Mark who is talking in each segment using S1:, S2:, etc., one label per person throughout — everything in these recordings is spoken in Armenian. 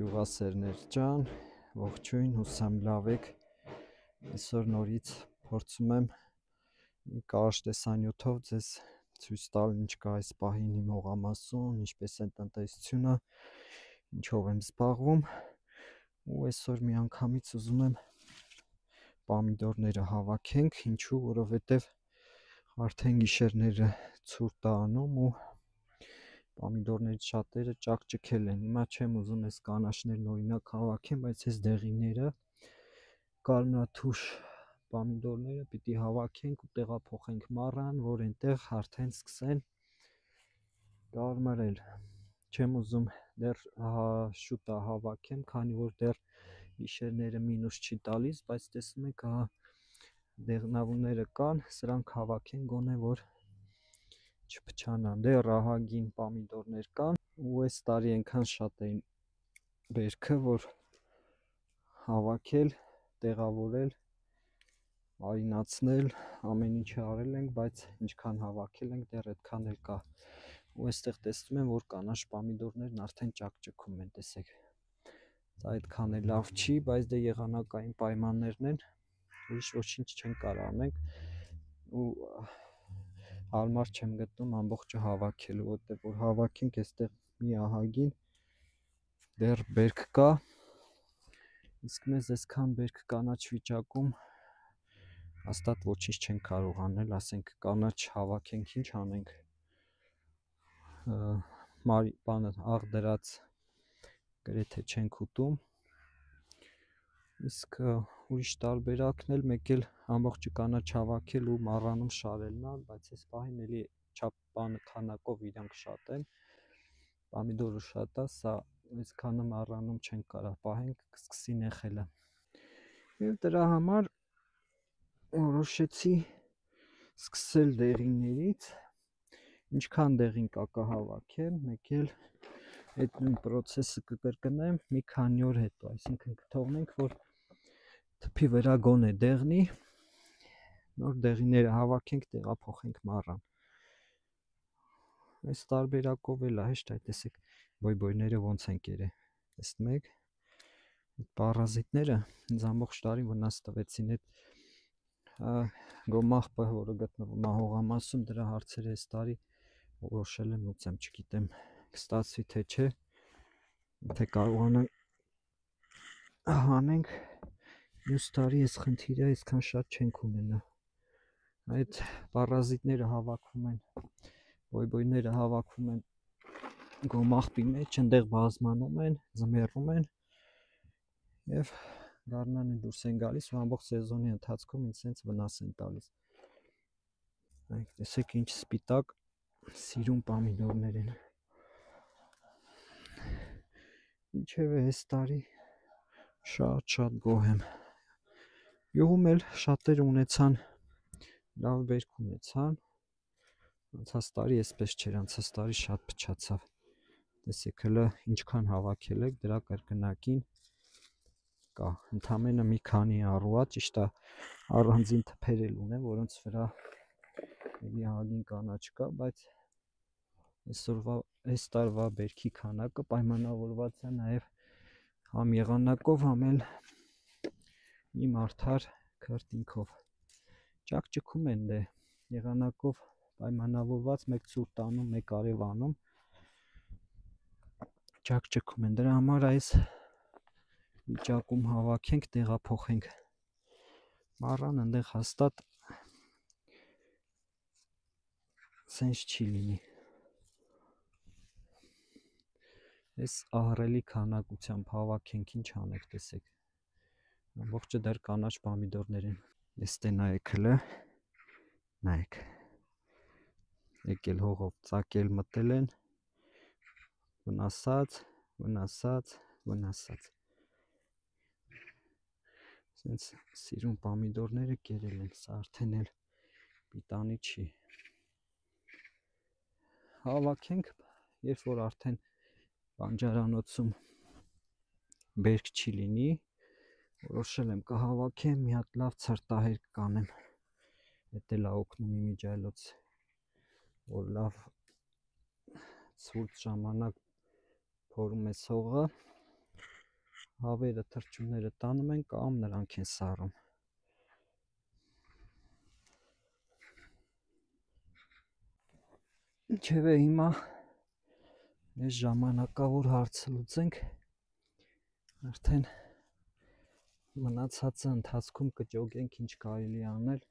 S1: Գյուղասերներ ջան, ողջույն, հուսամ լավ եք։ Այսօր նորից փորձում եմ կարճ տեսանյութով ձեզ ցույց տալ ինչ կա այս պահին իմ հողամասում, ինչպես է տնտեսությունը, ինչով եմ զբաղվում, ու այսօր միանգամից ուզում եմ պոմիդորները հավաքենք, ինչու, որովհետև արդեն գիշերները ցուրտ է անում ու պոմիդորներից շատերը ճաքճքել են։ Հիմա չեմ ուզում այս կանաչներն օրինակ հավաքեմ, բայց այս դեղիները կարմրաթուշ պոմիդորները պիտի հավաքենք ու տեղափոխենք մառան, որ այնտեղ արդեն սկսեն կարմրել։ Չեմ ուզում դեռ շուտ է հավաքեմ, քանի որ դեռ գիշերները մինուս չի տալիս, բայց տեսնում եք, դեղնավունները կան, սրանք հավաքեն գոնե որ չփչանան։ Դեռ ահագին պոմիդորներ կան ու այս տարի այնքան շատ էին բերքը, որ հավաքել, տեղավորել, արինացնել, ամեն ինչը արել ենք, բայց ինչքան հավաքել ենք, դեռ այդքան էլ կա։ Ու այստեղ տեսնում եմ, որ կանաչ պոմիդորներն արդեն ճաքճքում են, տեսեք։ Դա այդքան էլ լավ չի, բայց դե եղանակային պայմաններն են, ուրիշ ոչինչ չեն կարող անենք ու հարմար չեմ գտնում ամբողջը հավաքելու, որտեղ որ հավաքենք այստեղ մի ահագին դեռ բերք կա, իսկ մեզ այսքան բերք կանաչ վիճակում հաստատ ոչինչ չենք կարող անել, ասենք կանաչ հավաքենք, ինչ անենք, բանը աղ դրած գրեթե չենք ուտում, իսկ ուրիշ տարբերակն էլ մեկ էլ ամբողջը կանաչ հավաքել ու մառանում շարելն է, բայց այս պահին էլի չափ քանակով իրանք շատ են, պոմիդորը շատ է, սա այսքանը մառանում չենք կարող պահենք, կսկսի նեխելը։ Եվ դրա համար որոշեցի սկսել դեղիններից, ինչքան դեղին կա կհավաքեմ, մեկ էլ այդ նույն պրոցեսը կկրկնեմ մի քանի օր հետո, այսինքն կթողնենք, որ թփի վրա գոնե դեղնի, նոր դեղիները հավաքենք, տեղափոխենք մառան։ Այս տարբերակով էլ է, հեշտ է, տեսեք, բոյբոյները ոնց են կերել, տեսնում եք, պարազիտները ինձ ամբողջ տարի վնաս տվեցին, այդ գոմաղբը, որը գտնվում է հողամասում, դրա հարցերը այս տարի որոշել եմ լուծեմ, չգիտեմ կստացվի թե չէ, թե կարողանանք հանենք, մյուս տարի այս խնդիրը այսքան շատ չենք ունենա։ Այդ պարազիտները հավաքվում են, բոյբոյները հավաքվում են գոմաղբի մեջ, այնտեղ բազմանում են, ձմեռում են և գարնանը դուրս են գալիս ու ամբողջ սեզոնի ընթացքում ինձ սենց վնաս են տալիս։ Տեսեք ինչ սպիտակ սիրուն պոմիդորներ են։ Ինչևէ այս տարի շատ գոհ եմ։ Յուղում էլ շատերը ունեցան, լավ բերք ունեցան, անցած տարի այսպես չէր, անցած տարի շատ փչացավ։ Տեսեք հլը ինչքան հավաքել եք, դրա կրկնակին կա, ընդամենը մի քանի առուա, ճիշտ է, առանձին թփեր էլ ունեն, որոնց վրա էլի ահագին կանաչ կա, բայց այս տարվա բերքի քանակը պայմանավորված է նաև համ եղանակով, համ էլ իմ արդար քրտինքով։ Ճաքճքում են դե, եղանակով պայմանավորված, մեկ ցուրտ անում, մեկ արև անում, ճաքճքում են, դրա համար այս վիճակում հավաքենք, տեղափոխենք մառան, այնտեղ հաստատ սենց չի լինի։ Այս ահռելի քանակությամբ հավաքենք, ինչ անենք, տեսեք, ամբողջը դեռ կանաչ պոմիդորներ են։ Եստե նայեք հլը, նայեք, եկել հողով ծակել մտել են, վնասած, սենց սիրուն պոմիդորները կերել են, սա արդեն էլ պիտանի չի։ Հավաքենք, երբ որ արդեն բանջարանոցում բերք չի լինի, որոշել եմ կհավաքեմ, մի հատ լավ ցրտահեր կանեմ, էդ էլ է օգնում իմիջիայլոց, որ լավ ցուրտ ժամանակ փորում ես հողը, Հավերը թռչունները տանում են կամ նրանք են սառում։ Ինչևէ հիմա այս ժամանակավոր հարցը լուծենք, արդեն մնացածը ընթացքում կճոգենք ինչ կարելի անել,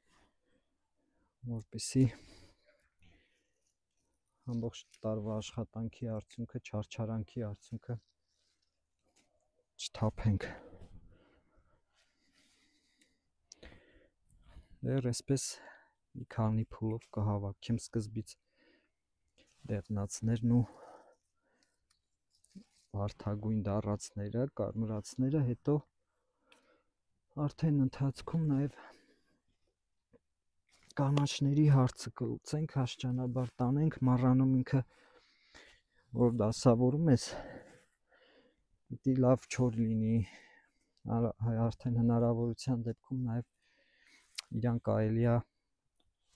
S1: որպեսզի ամբողջ տարվա աշխատանքի արդյունքը, չարչարանքի արդյունքը չթափենք։ Դեռ այսպես մի քանի փուլով կհավաքեմ սկզբից դեղնածներն ու վարդագույն դարածները, կարմրածները, հետո արդեն ընթացքում նաև կանաչների հարցը կլուծենք, աստիճանաբար տանենք, մառանում ինքը որ դասավորում ես, պիտի լավ չոր լինի, արդեն հնարավորության դեպքում նաև իրան կարելի է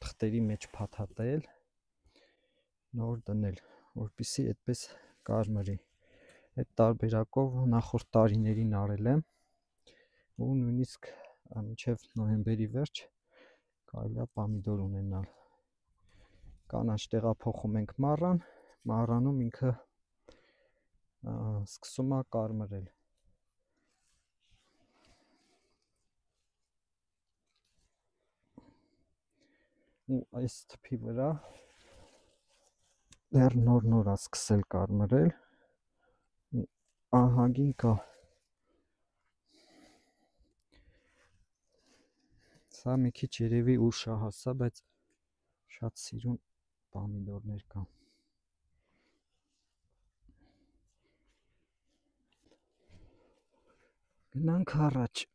S1: թղթերի մեջ փաթաթել, նոր դնել, որպեսզի այդպես կարմրի։ Այդ տարբերակով նախորդ տարիներին արել եմ ու նույնիսկ մինչև նոյեմբերի վերջ կարելի է պամիդոր ունենալ։ Կանաչ տեղափոխում ենք մառան, մառանում ինքը սկսում է կարմրել։ Ու այս թփի վրա դեռ նոր է սկսել կարմրել, ահագին կա։ Սա մի քիչ երևի ուշ է հասա, բայց շատ սիրուն պամիդորներ կան։ Գնանք առաջ։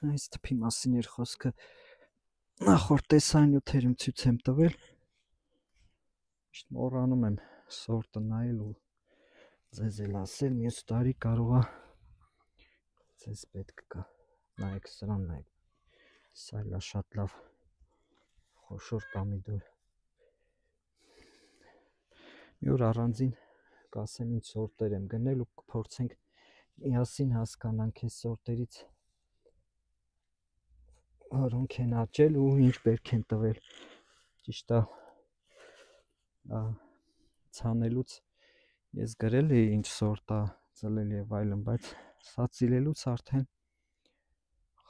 S1: Այս թփի մասին էր խոսքը, նախորդ տեսանյութերում ցույց եմ տվել։ Միշտ մոռանում եմ սորտը նայել ու ձեզ էլ ասել, մյուս տարի կարող է ձեզ պետք գա։ Նայեք սրան, նայեք, սա էլ է շատ լավ խոշոր պամիդոր։ Մի օր առանձին կասեմ ինչ սորտեր եմ գնել ու կփորձենք միասին հասկանանք այս սորտերից որոնք են աճել ու ինչ բերք են տվել։ Ճիշտ է, ցանելուց ես գրել էի ինչ սորտ է ծլել եւ այլն, բայց սա ծիլելուց արդեն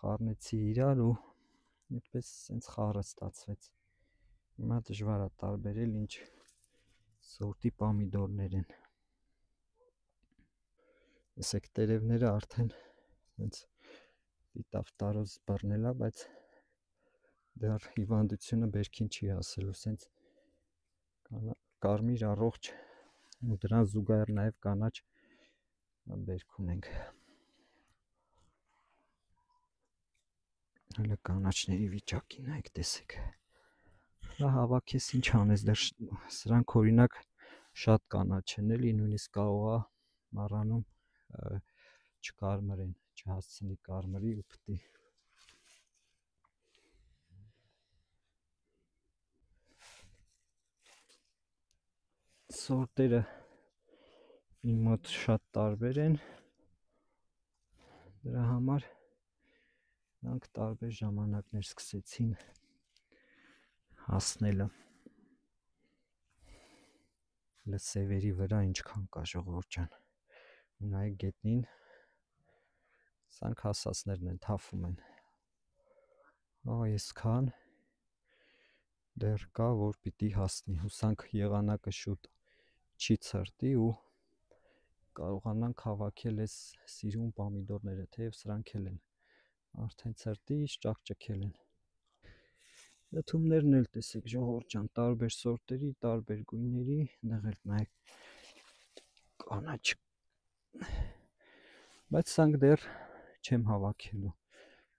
S1: խառնեցի իրար ու այդպես սենց խառը ստացվեց։ Հիմա դժվար է տարբերել ինչ սորտի պամիդորներ են։ Տեսեք, տերևները արդեն հենց դիտավ տարոզ բռնել է, բայց դեռ հիվանդությունը բերքին չի հասել, սենց կարմիր առողջ ու դրան զուգահեռ նաև կանաչ բերք ունենք։ Հələ կանաչների վիճակին նայեք, տեսեք։ Դա հավաքես ինչ անես, դեռ սրանք օրինակ շատ կանաչ են էլի, նույնիսկ կարող է մառանում չկարմրեն, չհասցնի կարմրի ու պտի։ Սորտերը իմ մոտ շատ տարբեր են, դրա համար նրանք տարբեր ժամանակներ սկսեցին հասնելը։ Սևերի վրա ինչքան կա, ժողովուրդ ջան, նայեք գետնին, սրանք հասածներն են, թափում են։ Այսքան դեռ կա, որ պիտի հասնի, հուսանք եղանակը շուտ չի ցրտի ու կարողանանք հավաքել այս սիրուն պամիդորները, թեև սրանք էլ են արդեն ցրտիչ ճաքճքել են։ Դդումներն էլ տեսեք, ժողովուրդ ջան, տարբեր սորտերի, տարբեր գույների, այնտեղ էլ նայեք կանաչ, բայց սրանք դեռ չեմ հավաքելու։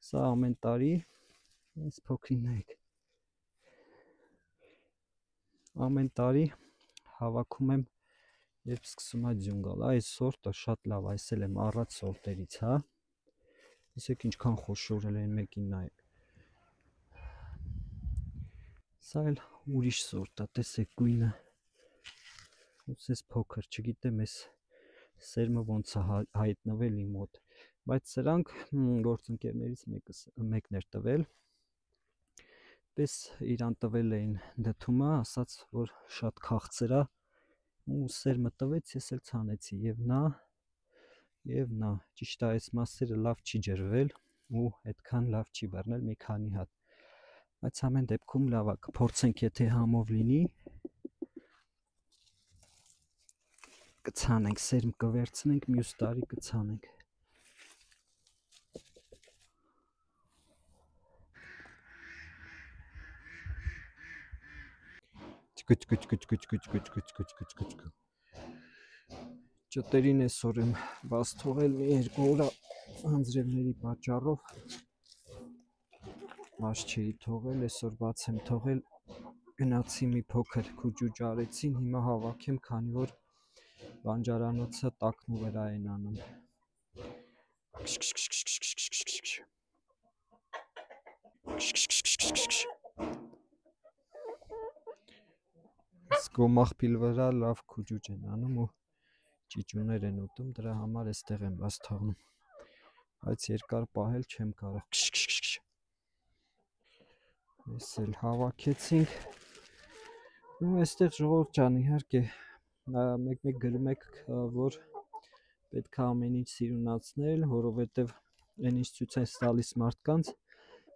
S1: Սա ամեն տարի, այս փոքրին նայեք, ամեն տարի հավաքում եմ, երբ սկսում է ձյուն գալ։ Այս սորտը շատ լավ, այս էլ եմ առած սորտերից, հա։ Տեսեք ինչքան խոշոր են մեկին նայեք։ Սա էլ ուրիշ սորտ է, տեսեք գույնը։ Ուսես փոքր, չգիտեմ, այս սերմը ոնց է հայտնվել իմ մոտ, բայց սրանք գործընկերներից մեկն էր տվել, պես իրան տվել էին դդումը, ասաց, որ շատ քաղցր է, ու սերմը տվեց, ես էլ ցանեցի, եւ նա, ճիշտ է, այս մասերը լավ չի ջրվել, ու այդքան լավ չի բռնել, մի քանի հատ, բայց ամեն դեպքում լավ է, կփորձենք, եթե համով լինի, կցանենք, սերմ կվերցնենք, մյուս տարի կցանենք։ Ճտերին այսօր եմ բաց թողել մի 2 օր անձրևների պատճառով, բաց չէի թողել, այսօր բաց եմ թողել, գնացի մի փոքր քուջուջ արեցին, հիմա հավաքեմ, քանի որ բանջարանոցը տակնու վրա են անում։ Գոմաղբիլ վրա լավ քուջուջ են անում ու ճիճուներ են ուտում, դրա համար էստեղ եմ բաց թողնում, բայց երկար պահել չեմ կարող։ Այս էլ հավաքեցինք, ու այստեղ ժողովուրդ ջան, իհարկե մեկ գրում եք, որ պետք է ամեն ինչ սիրունացնել, որովհետև այն ինչ ցույց են տալիս մարդկանց,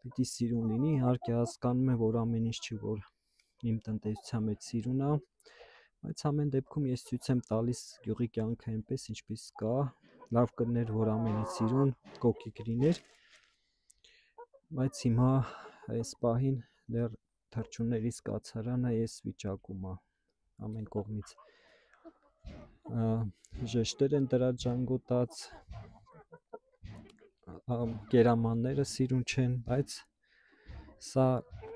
S1: պիտի սիրուն լինի, իհարկե հասկանում եմ, որ ամեն ինչ չի, որ իմ տնտեսության մեջ սիրուն է, բայց ամեն դեպքում ես ցույց եմ տալիս գյուղի կյանքը այնպես, ինչպես կա, լավ կներ, որ ամեն ինչ սիրուն, կոկիկ լիներ, բայց հիմա այս պահին դեռ թռչուններից կացարանը այս վիճակում է, ամեն կողմից ժեշտեր են դրած ժանգոտած, կերամանները սիրուն չեն, բայց սա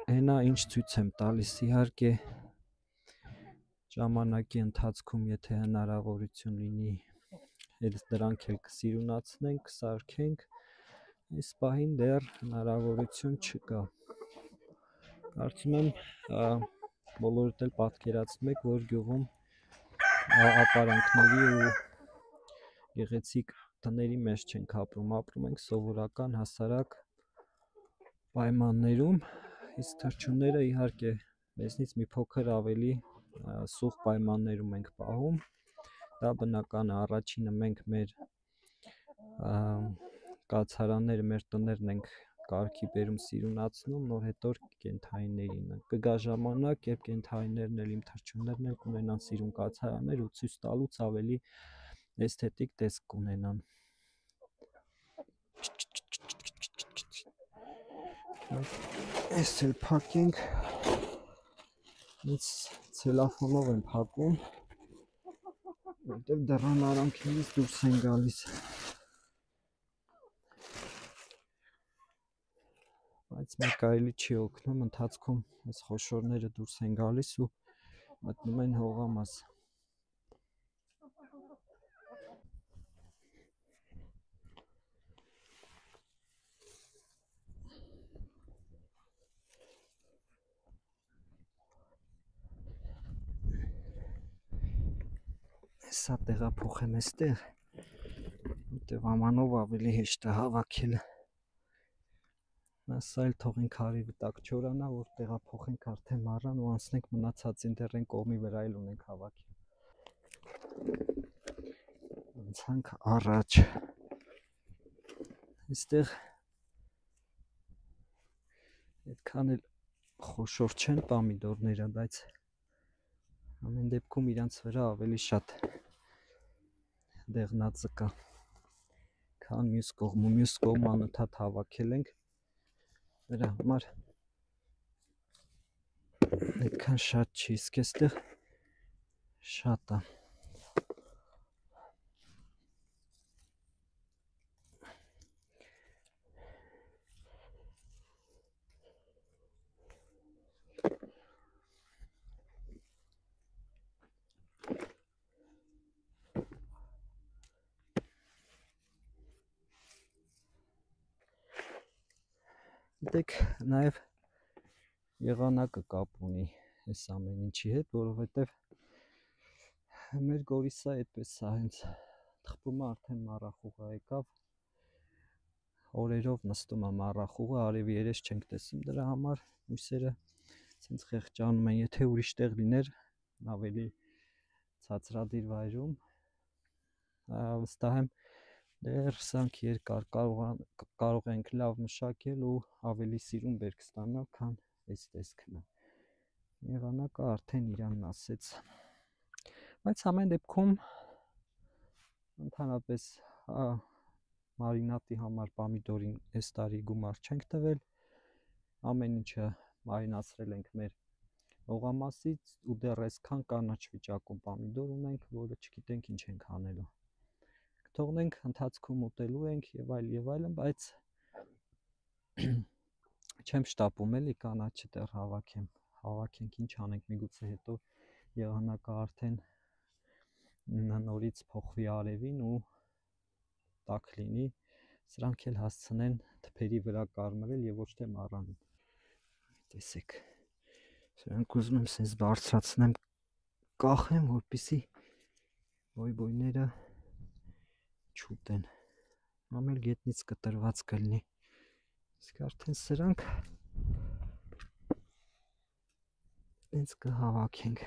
S1: հենա ինչ ցույց եմ տալիս, իհարկե ժամանակի ընթացքում, եթե հնարավորություն լինի, դրանք էլ կսիրունացնենք, կսարքենք, այս պահին դեռ հնարավորություն չկա, կարծում եմ բոլորդ էլ պատկերացնում եք, որ գյուղում ապարանքների ու գեղեցիկ տների մեջ չենք ապրում, ապրում ենք սովորական հասարակ պայմաններում, իսկ թռչունները իհարկե մեզնից մի փոքր ավելի սուղ պայմաններում ենք պահում, դա բնական է, առաջինը մենք մեր կացարանները, մեր տներն ենք կարգի բերում, սիրունացնում, նոր հետո կենդանիներին, կգա ժամանակ, երբ կենդանիներն էլ, իմ թռչուններն էլ կունենան սիրուն կացարաններ ու ցույց տալուց ավելի էսթետիկ տեսք կունենան։ Այս էլ փակենք, ինձ ցելոֆանով եմ փակում, որտեղ դռան արանքներից դուրս են գալիս, բայց մեկ այլի չի օգնում, ընթացքում այս խոշորները դուրս են գալիս ու մտնում են հողամաս։ Սա տեղափոխեմ այստեղ, որտեղ ամանով ավելի հեշտ է հավաքելը։ Սա էլ թողենք հարի վտակ չորանա, որ տեղափոխենք արդեն մառան ու անցնենք մնացածին, դեռ այն կողմի վրա էլ ունենք հավաքել։ Անցանք առաջ։ Այստեղ այդքան էլ խոշոր չեն պամիդորները, բայց ամեն դեպքում իրանց վրա ավելի շատ դեղնածը կա, քան մյուս կողմում, մյուս կողմը անընդհատ հավաքել ենք, դրա համար այդքան շատ չի, իսկ այստեղ շատ է։ Գիտեք, նաև եղանակը կապ ունի այս ամեն ինչի հետ, որովհետև մեր Գորիսը այդպես է, հենց թխվում է արդեն մառախուղը եկավ, օրերով նստում է մառախուղը, արևի երես չենք տեսում դրա համար, մույսերը ցենց խեղճանում են, եթե ուրիշ տեղ լիներ, ավելի ցածրադիր վայրում, վստահ եմ դեռ սրանք երկար կարող ենք լավ մշակել ու ավելի սիրուն բերք ստանալ, քան այս տեսքն է։ Եղանակը արդեն իրանն ասեց, բայց ամեն դեպքում ընդհանրապես մարինատի համար պամիդորին այս տարի գումար չենք տվել, ամեն ինչը մարինացրել ենք մեր օղամասից ու դեռ այսքան կանաչ վիճակում պամիդոր ունենք, որը չգիտենք ինչ ենք անելու, կթողնենք ընթացքում ուտելու ենք եւ այլն, բայց չեմ շտապում էլի կանաչը դեռ հավաքենք, ինչ անենք, միգուցե հետո եղանակը արդեն նորից փոխվի արևին ու տաք լինի, սրանք էլ հասցնեն թփերի վրա կարմրել եւ ոչ թե մառանին։ Տեսեք, սրանք ուզում եմ սենց բարձրացնեմ, կախեմ, որպեսզի բոյները չուտեն, ամել գետնից կտրված կլինի, իսկ արդեն սրանք հենց կհավաքենք,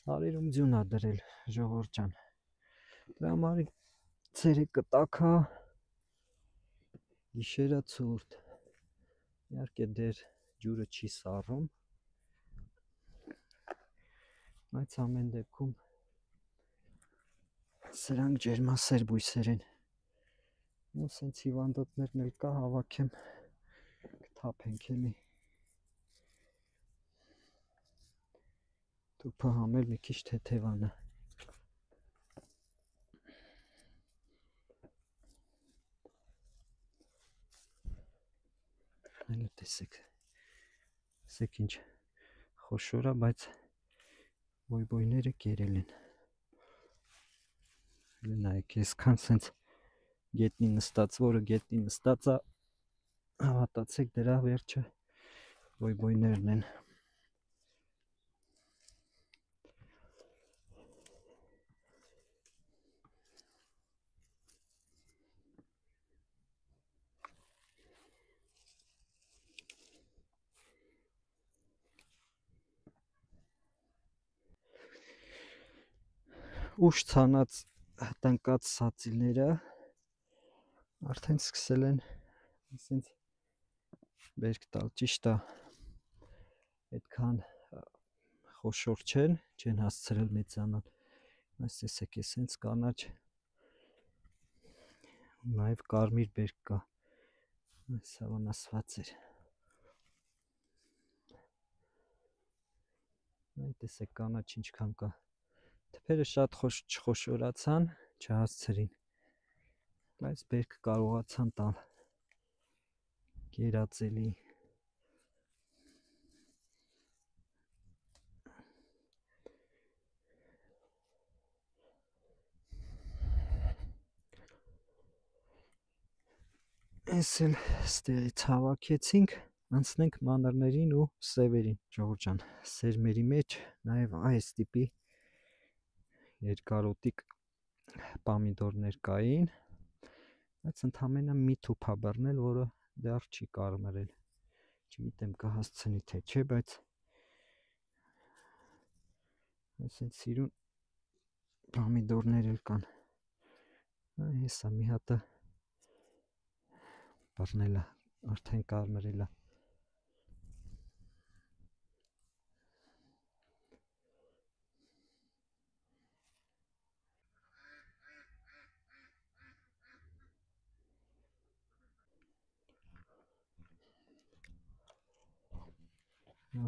S1: սարերում ձյուն ա դրել ժողովուրդ ջան, դրա համար ցերեկը տաք ա, գիշերը ցուրտ, իհարկե դեռ ջուրը չի սառում, բայց ամեն դեպքում սրանք ջերմասեր բույսեր են, ու սենց հիվանդոտներն էլ կա, հավաքեմ, կթափենք էլի, թուփը համել մի քիչ թեթևանա, այլ տեսեք ինչ խոշոր է, բայց բոյները կերել են, նայեք, այսքան սենց գետնի նստած, որը գետնի նստած է, հավատացեք դրա վերջը բոյներն են, ուշ ցանած տնկած սածիլները արդեն սկսել են սենց բերք տալ, ճիշտ է, այդքան խոշոր չեն հասցրել մեծանալ, այս տեսեք, սենց կանաչ, նաև կարմիր բերք կա, այս հավանասված էր, այ տեսեք կանաչ ինչքան կա, թփերը շատ չխոշորացան, չհասցրին, բայց բերք կարողացան տալ, կերածելի, այս էլ ստեղից հավաքեցինք, անցնենք մանրներին ու սևերին, ժողովուրդ ջան, սերմերի մեջ նաև այս տիպի երկարոտիկ պամիդորներ կային, բայց ընդամենը մի թուփ ա բռնել, որը դեռ չի կարմրել, չգիտեմ կհասցնի թե չէ, բայց այսինքն սիրուն պամիդորներ էլ կան, հեսա մի հատը բռնել է, արդեն կարմրել է,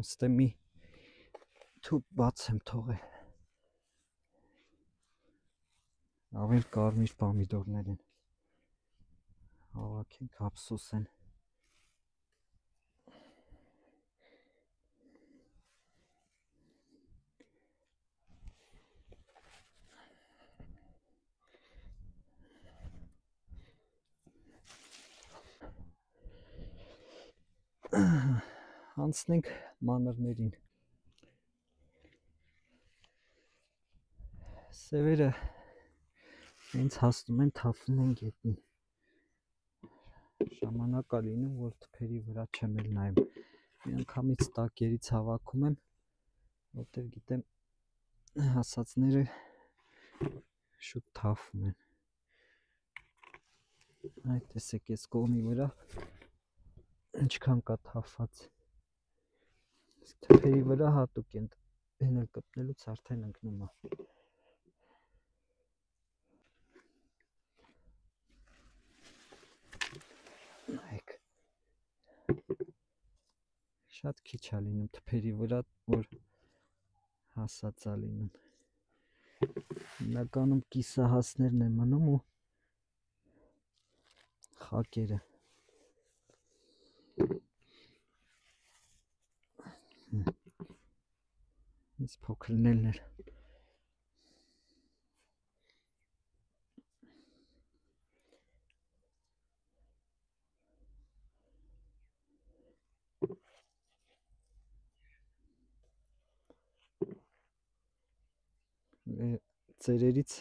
S1: ստե մի թուփ բաց եմ թողել, ավել կարմիր պամիդորներ են, հավաքենք, ափսոս են, անցնենք մանրներին, սևերը Հենց հասնում են, թափվում են գետնին։ Ժամանակ է լինում, որ թփերի վրա չեմ էլ նայում։ Միանգամից տակերից հավաքում եմ, որտեղ գիտեմ հասածները շուտ թափվում են։ Այդ տեսեք, այս կողմի վրա ինչքան կա թափված։ Թփերի վրա հատուկ են, հենել կպնելուց արդեն ընկնում է։ Նայեք։ Շատ քիչ է լինում թփերի վրա, որ հասած է լինում։ Հիմնականում կիսահասներն են մնում ու խակերը։ Այս փոքրներն էլ։ Ծերերից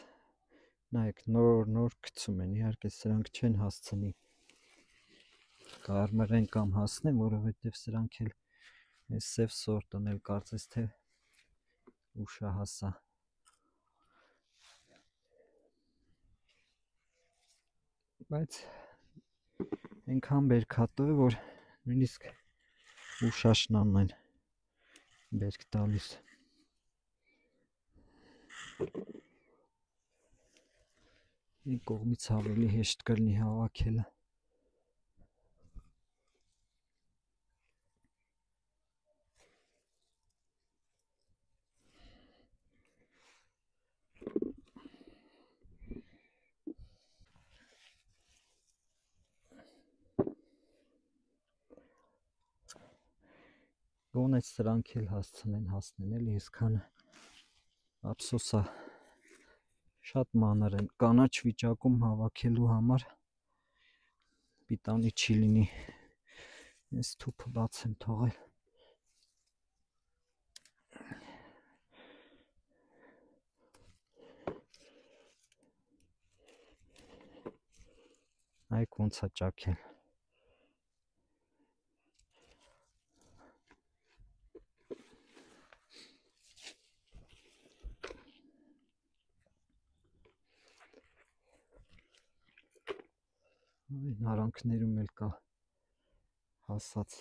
S1: նայեք, նոր գցում են, իհարկե սրանք չեն հասցնի կարմրեն կամ հասնեն, որովհետև սրանք էլ այս սև սորտն էլ կարծես թե ուշահաս է։ Բայց այնքան բերքատու է, որ նույնիսկ ուշաշնանն են բերք տալիս։ Այն կողմից ավելի հեշտ կլինի հավաքելը։ Գոնե սրանք էլ հասնեն էլի, այսքան ափսոս է, շատ մանր են, կանաչ վիճակում հավաքելու համար պիտանի չի լինի։ Այս թուփը բաց եմ թողել։ Այք ոնց է ճաքել։ Այն արանքներում էլ կա հասած։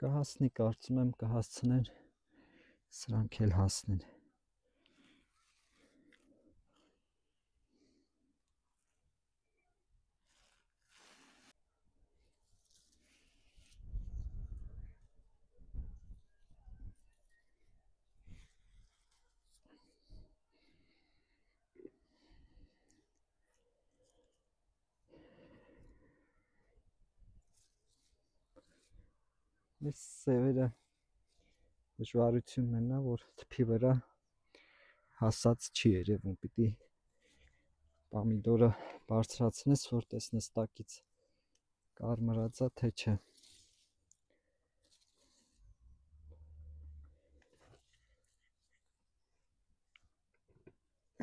S1: Կհասնի, կարծում եմ կհասցնեն, սրանք էլ հասնեն։ Այս սևերը դժվարությունն է, որ թփի վրա հասած չի երևում, պիտի պամիդորը բարձրացնես, որ տեսնես տակից կարմրած է թե չէ։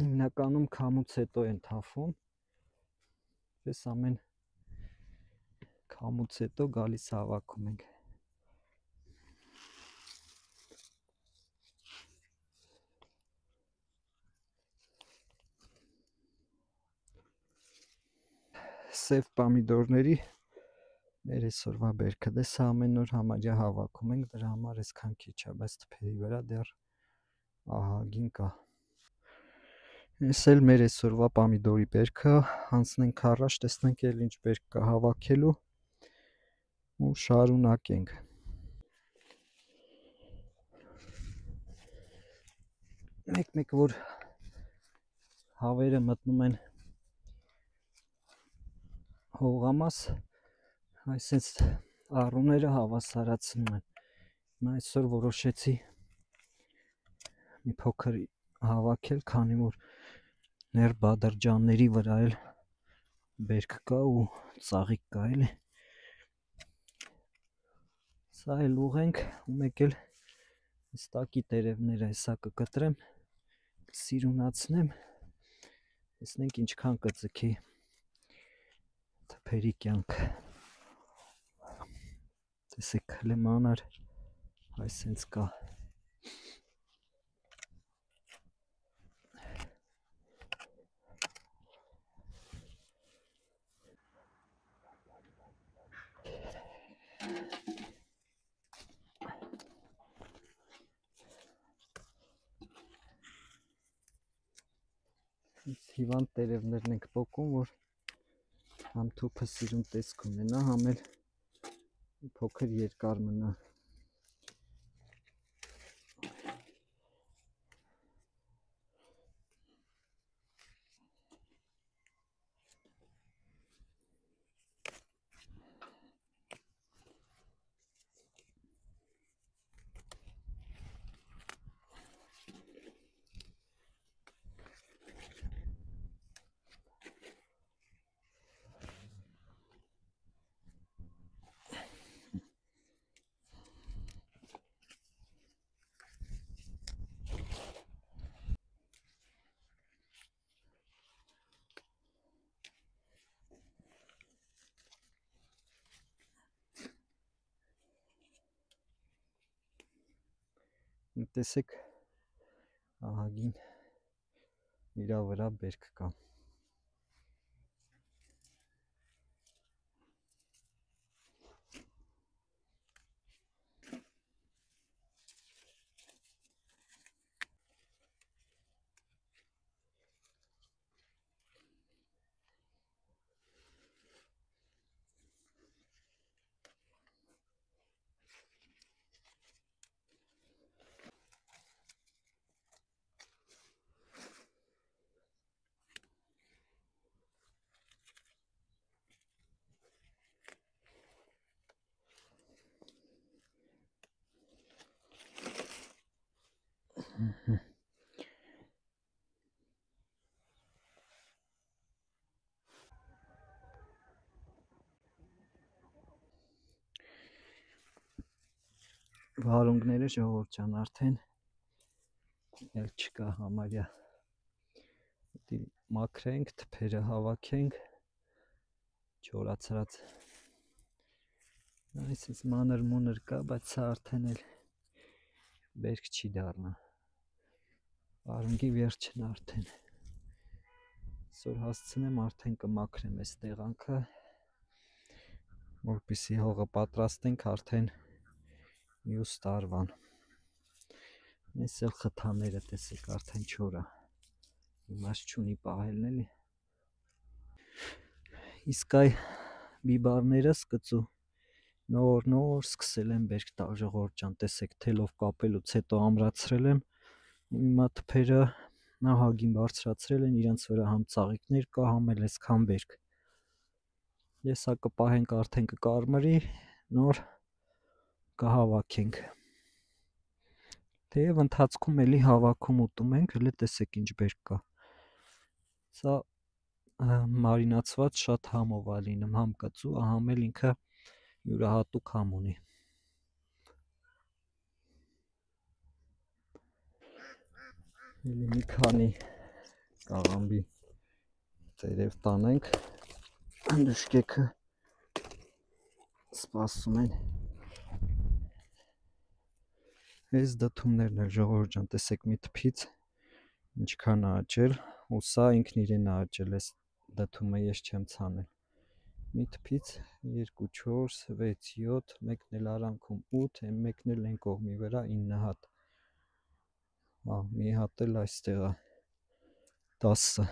S1: Հիմնականում քամուց հետո են թափում, ես ամեն քամուց հետո գալիս հավաքում ենք։ Սև պամիդորների մեր այսօրվա բերքը, դե սա ամեն օր համարյա հավաքում ենք, դրա համար այսքան քիչ է, բայց թփերի վրա դեռ ահագին կա։ Այս էլ մեր այսօրվա պամիդորի բերքը, անցնենք առաջ, տեսնենք էլ ինչ բերք կա հավաքելու ու շարունակենք։ Մեկ-մեկ որ հավերը մտնում են հողամաս, այսպես առուները հավասարացնում են։ Հիմա այսօր որոշեցի մի փոքր հավաքել, քանի որ ներ բադրջանների վրա էլ բերք կա ու ծաղիկ կա էլի։ Սա էլ ուղենք ու մեկ էլ ստակի տերևները հեսա կկտրեմ, սիրունացնեմ Տեսնենք ինչքան կձգի թփերի կյանք։ Տեսեք, հələ մանր այս սենց կա։ Հիվանդ տերևներն ենք պոկում, որ համ թուփը սիրուն տեսք ունենա, համ էլ փոքր երկար մնա։ Տեսեք, ահագին իրա վրա բերք կա։ Վարունգները ժողովուրդ ջան արդեն էլ չկա համարյա։ Դի մաքրենք, թփերը հավաքենք, չորացած։ Այսպես մանր կա, բայց սա արդեն էլ բերք չի դառնա։ Վարունգի վերջն արդեն։ Այսօր հասցնեմ արդեն կմաքրեմ այս տեղանքը, որպեսզի հողը պատրաստենք արդեն մյուս տարվան։ Այս էլ խթաները տեսեք արդեն չոր է։ Իմաստ չունի պահելն էլի։ Իսկ այ բիբարները սկծու նոր սկսել են բերք տալ ժողովուրդ ջան, տեսեք թելով կապելուց հետո ամրացրել եմ։ Հիմա թփերը ահագին բարձրացրել են, իրանց վրա համ ծաղիկներ կա, համ էլ այսքան բերք։ Ես հա կպահենք արդեն կկարմրի, նոր կհավաքենք։ Թեև ընթացքում էլի հավաքում ուտում ենք, հələ տեսեք ինչ բերք կա։ Սա մարինացված շատ համով է լինում, համ կծու, համ էլ ինքը յուրահատուկ համ ունի։ Էլի մի քանի կաղամբի տերև տանենք, դժկեքը սպասում են։ Այս դդումներն էլ ժողովուրդ ջան, տեսեք մի թփից ինչքան է աճել, ու սա ինքն իրեն է աճել, այս դդումը ես չեմ ցանել։ Մի թփից 2, 4, 6, 7, մեկն էլ արանքում 8, մեկն էլ այն կողմի վրա 9 հատ։ Մի հատ էլ այստեղ է 10։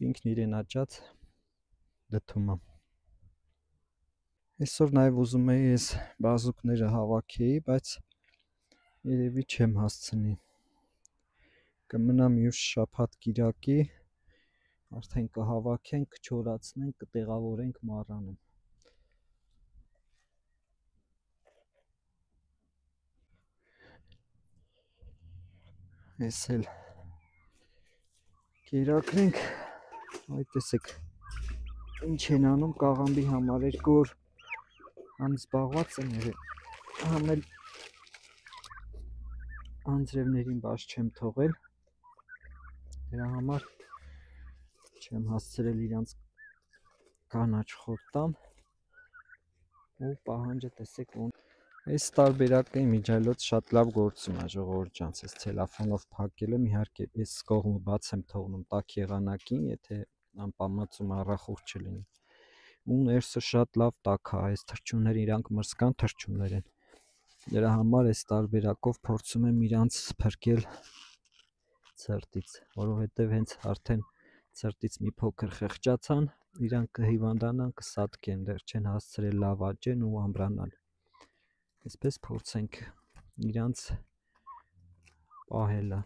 S1: Ինքն իրեն աճած դդումը։ Այսօր նաև ուզում էի այս բազուկները հավաքեի, բայց երևի չեմ հասցնի։ Կմնա մյուս շաբաթ կիրակի, արդեն կհավաքենք, կչորացնենք, կտեղավորենք մառանում։ Այս էլ կերակրենք, այ տեսեք ինչ են անում կաղամբի համար, 2 օր անզբաղված եմ եղել, համ էլ անձրևներին բաց չեմ թողել, դրա համար չեմ հասցրել իրանց կանաչ խորտան ու պահանջը տեսեք ոնց այս տարբերակը իմիջիայլոց շատ լավ գործում է ժողովուրդ ջանց այս ցելոֆանով փակել եմ իհարկե այս կողմը բաց եմ թողնում տաք եղանակին եթե անպամացում առախուր չլինի ու ներսը շատ լավ տաք է այս թռչունները իրանք մրսկան թռչուններ են դրա համար այս տարբերակով փորձում եմ իրանց փրկել ցրտից որովհետև հենց արդեն ցրտից մի փոքր խեղճացան իրանք կհիվանդանան կսատկեն դեռ չեն հասցրել լավ աճեն ու ամրանալ այսպես փորձենք իրանց պահելը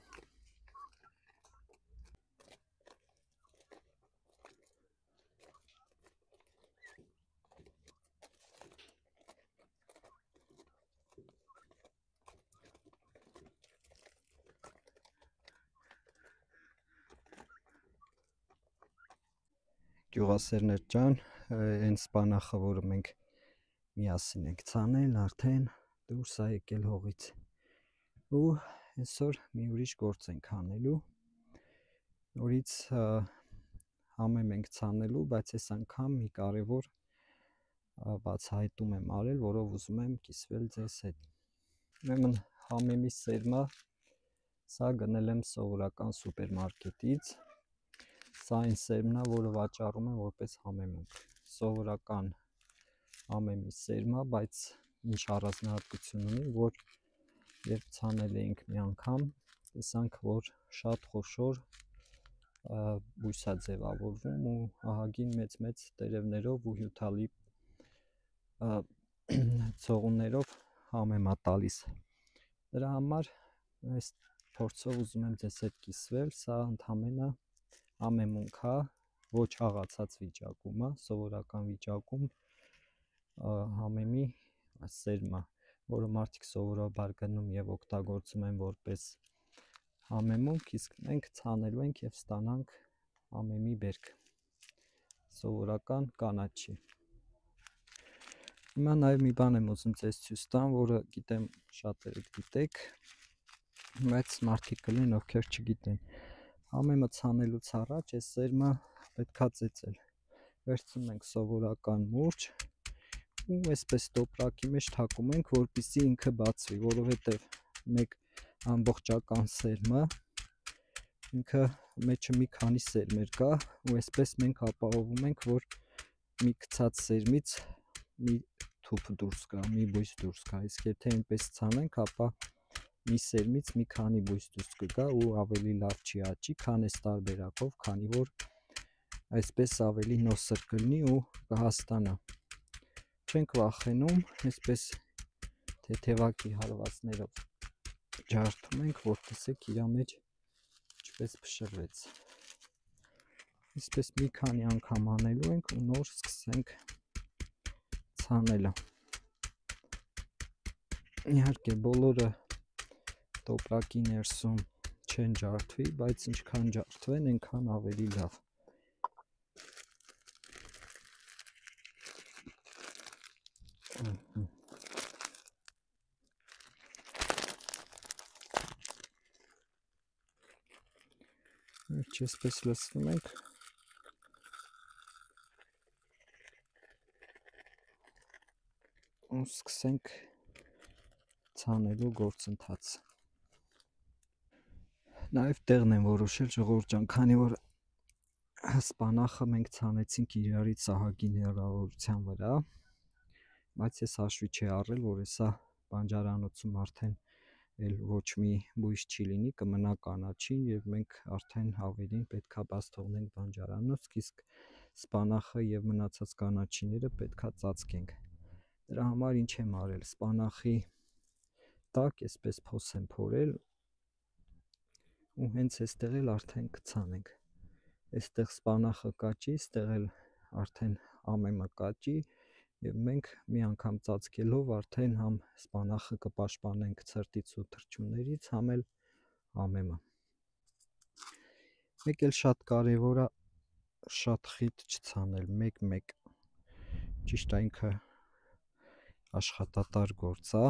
S1: գյուղասերներ ջան այն սպանախը որը մենք միասին ենք ցանել արդեն դուրս է եկել հողից ու այսօր մի ուրիշ գործ ենք անելու նորից համեմ ենք ցանելու բայց այս անգամ մի կարևոր բացահայտում եմ արել որով ուզում եմ կիսվել ձեզ հետ ուրեմն համեմի սերմը սա գնել եմ սովորական սուպերմարկետից սա այն սերմն է որը վաճառում են որպես համեմունք սովորական համեմի սերմը, բայց ինչ առանձնահատկություն ունի, որ երբ ցանել էինք մի անգամ, տեսանք, որ շատ խոշոր բույս է ձևավորվում ու ահագին մեծ տերևներով ու հյութալի ցողուններով համեմ է տալիս։ Դրա համար այս փորձով ուզում եմ ձեզ հետ կիսվել, սա ընդհանրապես համեմունք է, ոչ հաղացած վիճակում է, սովորական վիճակում համեմի սերմը, որը մարդիկ սովորաբար գնում եւ օգտագործում են որպես համեմունք, իսկ մենք ցանելու ենք եւ ստանանք համեմի բերք, սովորական կանաչի։ Հիմա նաեւ մի բան եմ ուզում ձեզ ցույց տամ, որը գիտեմ շատերդ գիտեք, բայց մարդիկ կլինեն ովքեր չգիտեն։ Համեմը ցանելուց առաջ այս սերմը պետքա ծեծել։ Վերցնում ենք սովորական մուրճ ու այսպես տոպրակի մեջ թակում ենք, որպեսզի ինքը բացվի, որովհետև մեկ ամբողջական սերմը ինքը մեջը մի քանի սերմեր կա ու այսպես մենք ապահովում ենք, որ մի գցած սերմից մի թուփ դուրս գա, մի բույս դուրս գա, իսկ եթե այնպես ցանենք, ապա մի սերմից մի քանի բույս դուրս կգա ու ավելի լավ չի աճի, քան այս տարբերակով, քանի որ այսպես ավելի նոսր կլինի ու կհաստանա։ Չենք վախենում, այսպես թեթևակի հարվածներով ջարդում ենք, որ տեսեք իր մեջ ինչպես փշրվեց։ Այսպես մի քանի անգամ անելու ենք ու նոր սկսենք ցանելը։ Իհարկե բոլորը տոպրակի ներսում չեն ջարդվի, բայց ինչքան ջարդվեն, այնքան ավելի լավ։ Այսպես լցնում ենք ու սկսենք ցանելու գործընթացը։ Նաև տեղն եմ որոշել ժողովուրդ ջան, քանի որ սպանախը մենք ցանեցինք իրարից ահագին հեռավորության վրա, բայց ես հաշվի չի առել, որ հեսա բանջարանոցում արդեն էլ ոչ մի բույս չի լինի, կմնա կանաչին եւ մենք արդեն ավելին պետքա բաց թողնենք բանջարանոց, իսկ սպանախը եւ մնացած կանաչիները պետքա ծածկենք։ Դրա համար ինչ եմ արել, սպանախի տակ այսպես փոս եմ փորել ու հենց այստեղ էլ արդեն կցանենք։ Այստեղ սպանախը կաճի, այստեղ էլ արդեն ամեմը կաճի եւ մենք մի անգամ ծածկելով արդեն համ սպանախը կպաշտպանենք ցրտից ու թռչուններից, համ էլ ամեմը։ Մեկ էլ շատ կարևոր է շատ խիտ չցանել, մեկ-մեկ։ Ճիշտ է ինքը աշխատատար գործ է,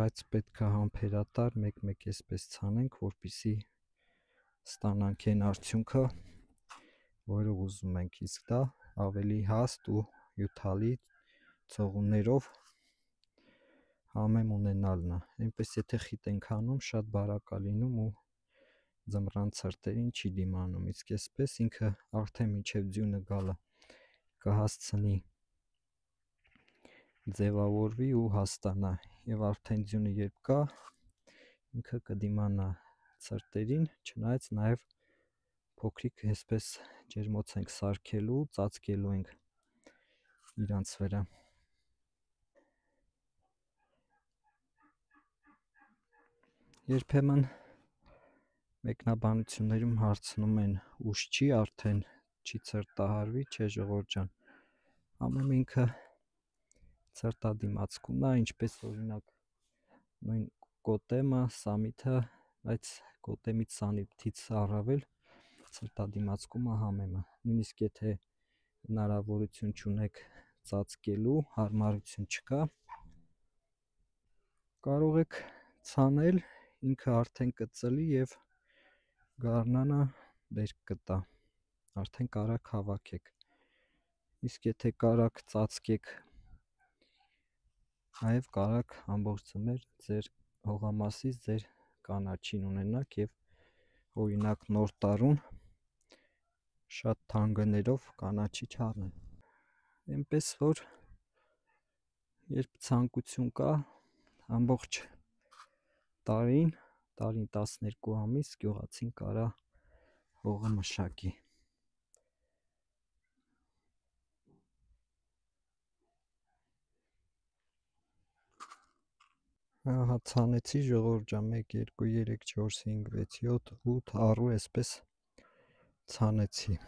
S1: բայց պետք է համբերատար մեկ-մեկ այսպես ցանենք, որպեսզի ստանանք այն արդյունքը, որը ուզում ենք, իսկ դա ավելի հաստ ու հյութալի ցողուններով համեմ ունենալն է։ Այնպես եթե խիտ ենք անում, շատ բարակ է լինում ու ձմռան ցրտերին չի դիմանում, իսկ այսպես ինքը արդեն մինչև ձյունը գալը կհասցնի ձևավորվի ու հաստանա, եւ արդեն ձյունը երբ կա, ինքը կդիմանա ցրտերին, չնայած նաև փոքրիկ այսպես ջերմոց ենք սարքելու, ծածկելու ենք իրանց վրա։ Երբեմն մեկնաբանություններում հարցնում են, ուշ չի, արդեն չի ցրտահարվի, չէ ժողովուրդ ջան, ամեն ինքը ցրտադիմացկուն է, ինչպես օրինակ նույն կոտեմը, սամիթը, բայց կոտեմից սամիթից առավել ցրտադիմացկումը համեմը, նույնիսկ եթե հնարավորություն չունեք ծածկելու, հարմարություն չկա, կարող եք ցանել, ինքը արդեն կծլի եւ գարնանը բերք կտա, արդեն կարակ հավաքեք, իսկ եթե կարակ ծածկեք, նաև կարակ ամբողջ ձմեռ ձեր հողամասից ձեր կանաչին ունենաք եւ օրինակ նոր տարուն շատ թանկներով կանաչի չառնեք։ Այնպես որ երբ ցանկություն կա, ամբողջ տարին 12 ամիս գյուղացին կարա հողը մշակի։ Ահա ցանեցի ժողովուրդ ջան, 1 2 3 4 5 6 7 8 առու այսպես ցանեցի։